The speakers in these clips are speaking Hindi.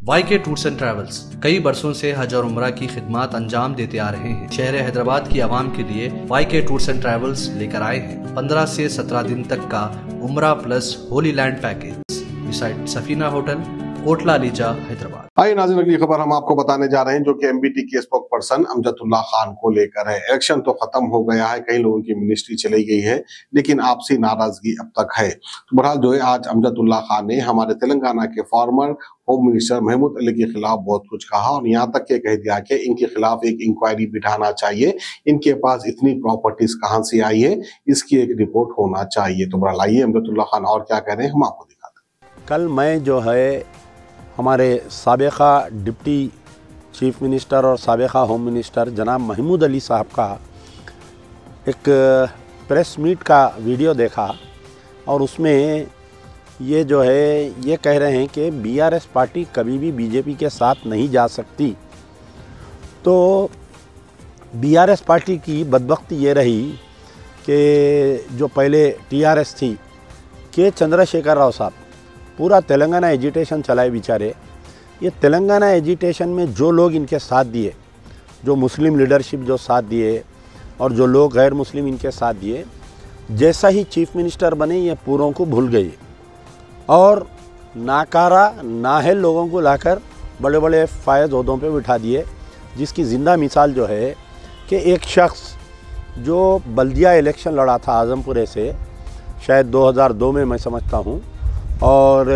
YK टूर्स एंड ट्रैवल्स कई बरसों से हज और उम्रा की खिदमत अंजाम देते आ रहे हैं। शहर हैदराबाद की आवाम के लिए YK टूर्स एंड ट्रैवल्स लेकर आए हैं 15 से 17 दिन तक का उम्रा plus Holi land package beside Safina hotel, Kotla ELISA, Hyderabad. आइए नाज़रीन, अगली खबर हम आपको बताने जा रहे हैं जो कि MBT के स्पोक पर्सन अमजदुल्ला खान को लेकर है। इलेक्शन तो खत्म हो गया है, कई लोगों की मिनिस्ट्री चली गई है, लेकिन आपसी नाराजगी अब तक है। तो बहरहाल जो है आज अमजदुल्ला खान ने हमारे तेलंगाना के former home minister Mahmood Ali के खिलाफ बहुत कुछ कहा और यहाँ तक के कह दिया कि इनके खिलाफ एक इंक्वायरी बिठाना चाहिए, इनके पास इतनी प्रॉपर्टीज कहाँ से आई है, इसकी एक रिपोर्ट होना चाहिए। तो बहरहाल आइए अमजदुल्ला खान और क्या कह रहे हैं हम आपको दिखाते हैं। कल मैं जो है हमारे साबिक़ा डिप्टी चीफ मिनिस्टर और साबिक़ा होम मिनिस्टर जनाब महमूद अली साहब का एक प्रेस मीट का वीडियो देखा और उसमें ये जो है ये कह रहे हैं कि BRS पार्टी कभी भी BJP के साथ नहीं जा सकती। तो BRS पार्टी की बदबख्ती ये रही कि जो पहले TRS थी के चंद्रशेखर राव साहब पूरा तेलंगाना एजिटेशन चलाए बेचारे। ये तेलंगाना एजिटेशन में जो लोग इनके साथ दिए, जो मुस्लिम लीडरशिप जो साथ दिए और जो लोग गैर मुस्लिम इनके साथ दिए, जैसा ही चीफ मिनिस्टर बने ये पूरों को भूल गए और नाकारा नाहल लोगों को लाकर बड़े बड़े फायद ओहदों पे बिठा दिए। जिसकी ज़िंदा मिसाल जो है कि एक शख्स जो बल्दिया इलेक्शन लड़ा था आज़मपुरे से, शायद 2002 में मैं समझता हूँ, और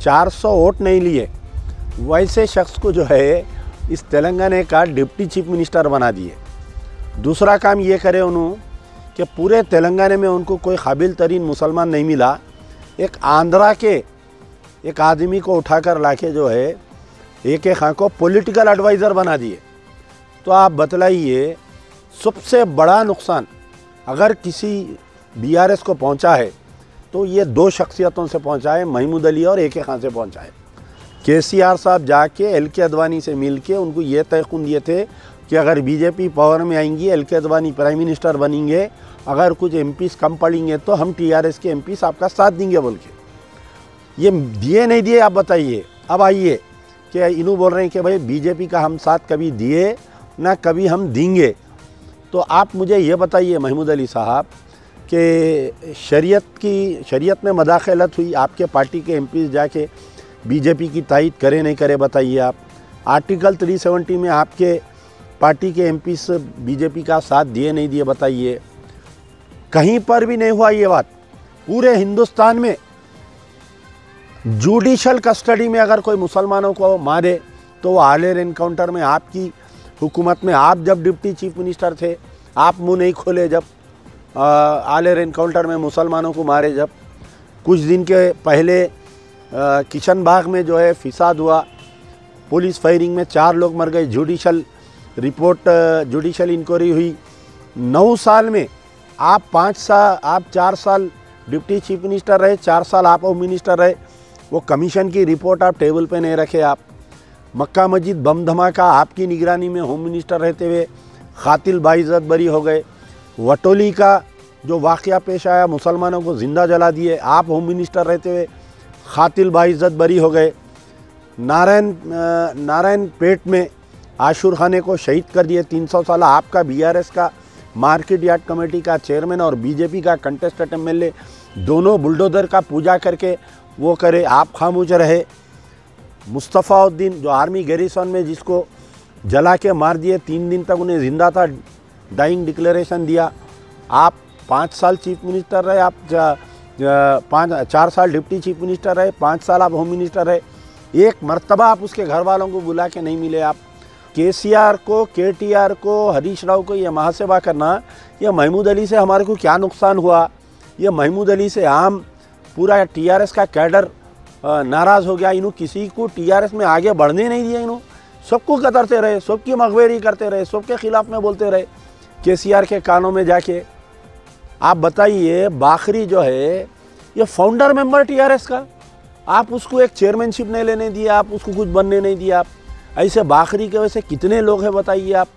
400 वोट नहीं लिए, वैसे शख्स को जो है इस तेलंगाना का डिप्टी चीफ मिनिस्टर बना दिए। दूसरा काम ये करे उन्होंने कि पूरे तेलंगाना में उनको कोई काबिल तरीन मुसलमान नहीं मिला, एक आंध्रा के एक आदमी को उठाकर लाके जो है AK खां को पॉलिटिकल एडवाइज़र बना दिए। तो आप बतलाइए, सबसे बड़ा नुकसान अगर किसी BRS को पहुंचा है तो ये दो शख्सियतों से पहुंचा है, महमूद अली और AK खां से पहुंचा है। KCR साहब जाके LK अडवाणी से मिल के उनको ये तयक़ुन दिए थे कि अगर BJP पावर में आएंगी, LK अडवाणी प्राइम मिनिस्टर बनेंगे, अगर कुछ MPs कम पड़ेंगे तो हम TRS के MPs आपका साथ देंगे बोल के। ये दिए नहीं दिए आप बताइए। अब आइए कि इन्हों बोल रहे हैं कि भाई BJP का हम साथ कभी दिए ना कभी हम देंगे। तो आप मुझे ये बताइए महमूद अली साहब कि शरीयत में मदाखलत हुई, आपके पार्टी के MPs जाके BJP की तायद करे नहीं करे बताइए आप। आर्टिकल 370 में आपके पार्टी के MPs BJP का साथ दिए नहीं दिए बताइए। कहीं पर भी नहीं हुआ ये बात। पूरे हिंदुस्तान में जुडिशल कस्टडी में अगर कोई मुसलमानों को मारे तो वो आलेर एनकाउंटर में आपकी हुकूमत में, आप जब डिप्टी चीफ मिनिस्टर थे आप मुँह नहीं खोले जब आलेर एनकाउंटर में मुसलमानों को मारे। जब कुछ दिन के पहले किशन बाग में जो है फिसाद हुआ, पुलिस फायरिंग में 4 लोग मर गए, जुडिशल इंक्वायरी हुई। 9 साल में आप 4 साल डिप्टी चीफ मिनिस्टर रहे, 4 साल आप होम मिनिस्टर रहे, वो कमीशन की रिपोर्ट आप टेबल पे नहीं रखे। आप मक्का मस्जिद बम धमाका आपकी निगरानी में होम मिनिस्टर रहते हुए कातिल बाइज्जत बरी हो गए। वटोली का जो वाक़या पेश आया, मुसलमानों को ज़िंदा जला दिए, आप होम मिनिस्टर रहते हुए कातिल बाइज्जत बरी हो गए। नारायण पेट में आशूर खाने को शहीद कर दिए। 300 साल आपका BRS का मार्केट यार्ड कमेटी का चेयरमैन और BJP का कंटेस्टेड MLA दोनों बुलडोजर का पूजा करके वो करे, आप खामोश रहे। मुस्तफ़ाउद्दीन जो आर्मी गैरिसन में जिसको जला के मार दिए, 3 दिन तक उन्हें ज़िंदा था, डाइंग डिक्लेरेशन दिया। आप 5 साल चीफ मिनिस्टर रहे, आप 4 साल डिप्टी चीफ मिनिस्टर रहे, 5 साल आप होम मिनिस्टर रहे, एक मर्तबा आप उसके घर वालों को बुला के नहीं मिले। आप KCR को, KTR को, हरीश राव को ये मुहासेबा करना, ये महमूद अली से हमारे को क्या नुकसान हुआ, ये महमूद अली से आम पूरा TRS का कैडर नाराज़ हो गया। इन्हों किसी को TRS में आगे बढ़ने नहीं दिया, इन्हों सबको कतरते रहे, सबकी मगवेरी करते रहे, सबके खिलाफ में बोलते रहे KCR के कानों में जाके। आप बताइए, बाखरी जो है ये फाउंडर मेंबर TRS का, आप उसको एक चेयरमैनशिप नहीं लेने दिया, आप उसको कुछ बनने नहीं दिया। आप ऐसे बाखरी के वैसे कितने लोग हैं बताइए आप,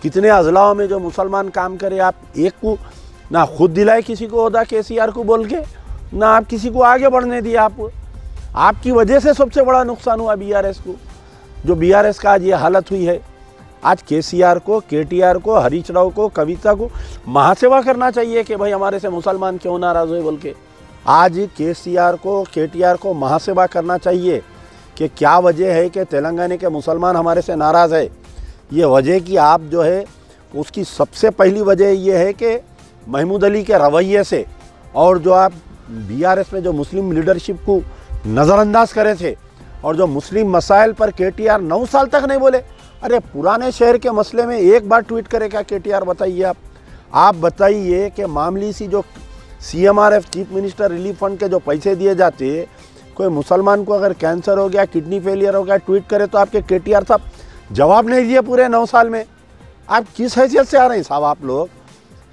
कितने अजलाओं में जो मुसलमान काम करे, आप एक को ना खुद दिलाए किसी को ओहदा KCR को बोल के, ना आप किसी को आगे बढ़ने दिया। आप आपकी वजह से सबसे बड़ा नुकसान हुआ बीआरएस को, जो बीआरएस का आज ये हालत हुई है। आज केसीआर को, केटीआर को, हरीश राव को, कविता को महासेवा करना चाहिए कि भाई हमारे से मुसलमान क्यों नाराज़ हुए बोल के। आज केसीआर को, केटीआर को महासेवा करना चाहिए कि क्या वजह है कि तेलंगाना के मुसलमान हमारे से नाराज़ है। ये वजह कि आप जो है उसकी सबसे पहली वजह ये है कि महमूद अली के रवैये से, और जो आप बीआरएस में जो मुस्लिम लीडरशिप को नज़रअंदाज करे थे, और जो मुस्लिम मसाइल पर केटीआर 9 साल तक नहीं बोले। अरे पुराने शहर के मसले में एक बार ट्वीट करेगा केटीआर, बताइए आप बताइए कि मामूली सी जो CMRF chief minister relief fund के जो पैसे दिए जाते, कोई मुसलमान को अगर कैंसर हो गया, किडनी फेलियर हो गया, ट्वीट करे तो आपके केटीआर साहब जवाब नहीं दिए पूरे 9 साल में। आप किस हैसियत से आ रहे हैं साहब आप लोग?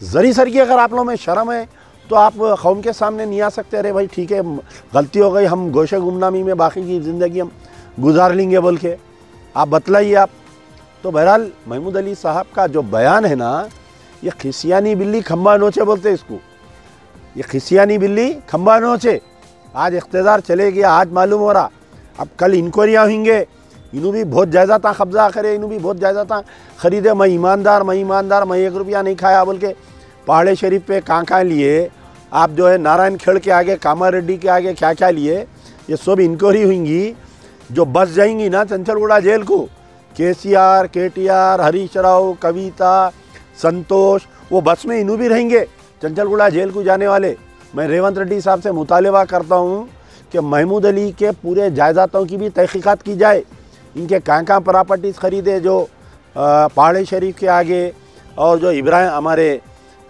जरी सर की अगर आप लोगों में शर्म है तो आप कौम के सामने नहीं आ सकते। अरे भाई ठीक है, गलती हो गई, हम गोशे गुमनामी में बाकी की ज़िंदगी हम गुजार लेंगे बोल के आप बतलाइए आप। तो बहरहाल महमूद अली साहब का जो बयान है ना, ये खिसियानी बिल्ली खम्बा नोचे बोलते इसको। ये खिसियानी बिल्ली खम्बा नोचे। आज इख्तिदार चले गया, आज मालूम हो रहा, अब कल इंक्वायरियाँ होंगे, इन्हों भी बहुत जायदाद कब्जा करे, इन्हों भी बहुत जायदाद खरीदे। मैं ईमानदार, मैं 1 रुपया नहीं खाया बोल के पहाड़े शरीफ पे कहाँ लिए, आप जो है नारायण खेड़ के आगे, कामारेड्डी के आगे क्या क्या लिए, ये सब इंक्वायरी होंगी। जो बस जाएंगी ना चंचलगुड़ा जेल को, केसीआर, केटीआर, हरीश राव, कविता, संतोष, वो बस में इन्हों भी रहेंगे चंचलगुड़ा जेल को जाने वाले। मैं रेवंत रेड्डी साहब से मुतालबा करता हूँ कि महमूद अली के पूरे जायदादों की भी तहकीकात की जाए। इनके कहाँ प्रॉपर्टीज़ खरीदे जो पहाड़ी शरीफ के आगे, और जो इब्राहिम हमारे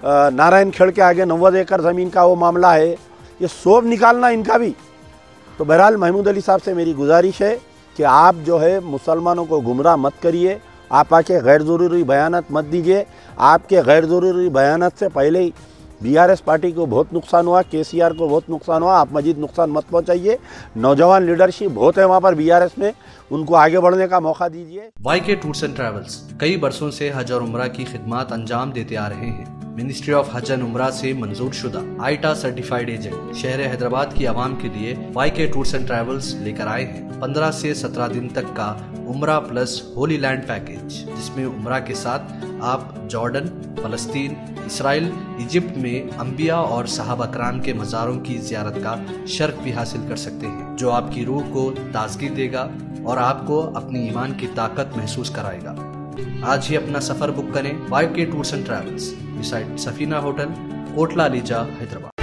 नारायण खेड़ के आगे 90 एकड़ ज़मीन का वो मामला है, ये सब निकालना इनका भी। तो बहरहाल महमूद अली साहब से मेरी गुजारिश है कि आप जो है मुसलमानों को गुमराह मत करिए, आप आके गैर ज़रूरी बयानात मत दीजिए। आपके गैर ज़रूरी बयानात से पहले ही बीआरएस पार्टी को बहुत नुकसान हुआ, केसीआर को बहुत नुकसान हुआ। आप मजीद नुकसान मत पहुंचाइए। नौजवान लीडरशिप बहुत है वहाँ पर बीआरएस में, उनको आगे बढ़ने का मौका दीजिए। वाईके टूर्स एंड ट्रैवल्स कई बरसों से हज और उम्रा की खिदमत अंजाम देते आ रहे हैं। मिनिस्ट्री ऑफ हज एंड उम्रा से मंजूर शुदा आईटा सर्टिफाइड एजेंट शहर हैदराबाद की आवाम के लिए वाईके टूर्स एंड ट्रैवल्स लेकर आए हैं 15 से 17 दिन तक का उम्रा प्लस होली लैंड पैकेज, जिसमें उम्रा के साथ आप जॉर्डन, फलस्तीन, इसराइल, इजिप्ट में अंबिया और सहाबा कराम के मज़ारों की ज़ियारत का शर्फ भी हासिल कर सकते हैं, जो आपकी रूह को ताजगी देगा और आपको अपनी ईमान की ताकत महसूस कराएगा। आज ही अपना सफर बुक करें YK tours and travels, beside Safina hotel, Kotla Lija, Hyderabad.